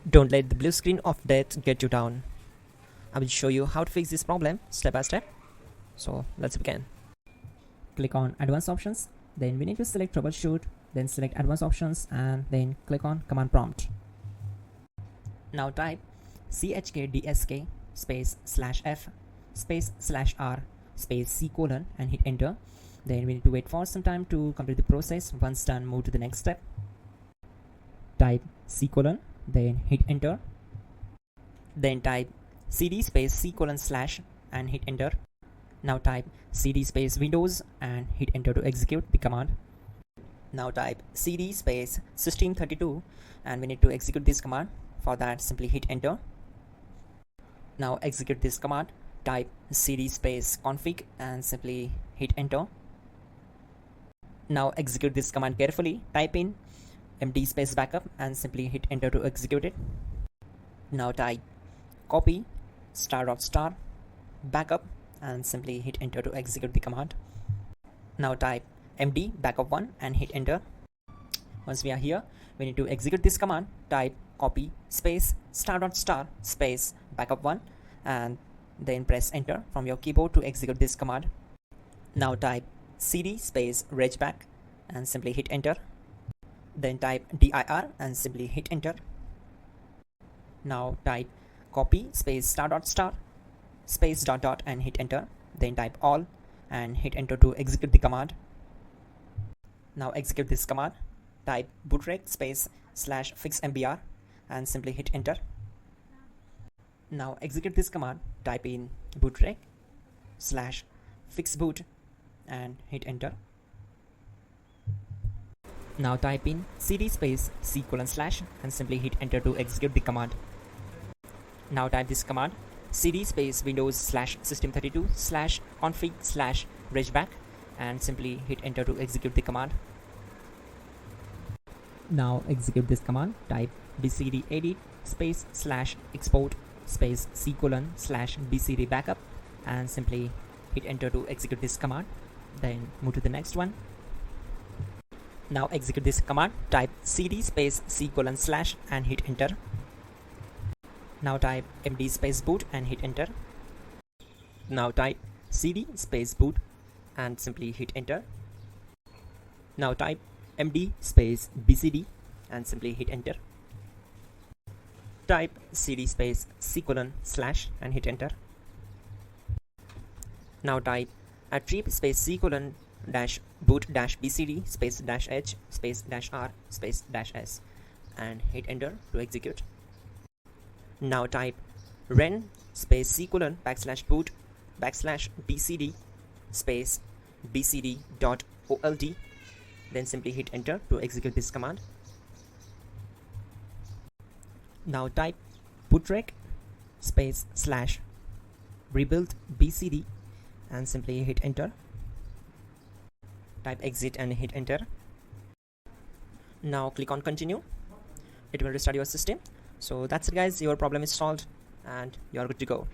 Don't let the blue screen of death get you down. I will show you how to fix this problem step by step. So let's begin. Click on Advanced Options, then we need to select Troubleshoot, then select Advanced Options and then click on Command Prompt. Now type chkdsk space /f space /r space c colon and hit enter. Then we need to wait for some time to complete the process. Once done, move to the next step. Type c colon, then hit enter. Then type cd space c colon / and hit enter. Now type cd space Windows and hit enter to execute the command. Now type cd space system32 and we need to execute this command. For that, simply hit enter. Now execute this command. Type cd space config and simply hit enter. Now execute this command carefully. Type in md space backup and simply hit enter to execute it. Now type copy ** backup and simply hit enter to execute the command. Now type md backup1 and hit enter. Once we are here, we need to execute this command. Type copy space ** space backup1 and then press enter from your keyboard to execute this command. Now type cd space regback and simply hit enter. Then type dir and simply hit enter. Now type copy space ** space ... and hit enter. Then type all and hit enter to execute the command. Now execute this command. Type bootrec space /fixmbr and simply hit enter. Now execute this command. Type in bootrec /fixboot and hit enter. Now type in cd space c colon / and simply hit enter to execute the command. Now type this command cd space Windows /system32 /config /regback and simply hit enter to execute the command. Now execute this command. Type bcd edit space /export space c colon /bcd backup and simply hit enter to execute this command. Then move to the next one. Now execute this command. Type cd space c colon / and hit enter. Now type md space boot and hit enter. Now type cd space boot and simply hit enter. Now type md space bcd and simply hit enter. Type cd space c colon / and hit enter. Now type attrib space c colon -boot -bcd space -h space -r space -s and hit enter to execute. Now type ren space c colon \boot \bcd space bcd.old. Then simply hit enter to execute this command. Now type bootrec space /rebuild bcd and simply hit enter. Type exit and hit enter. Now click on continue. It will restart your system. So that's it guys, your problem is solved and you're good to go.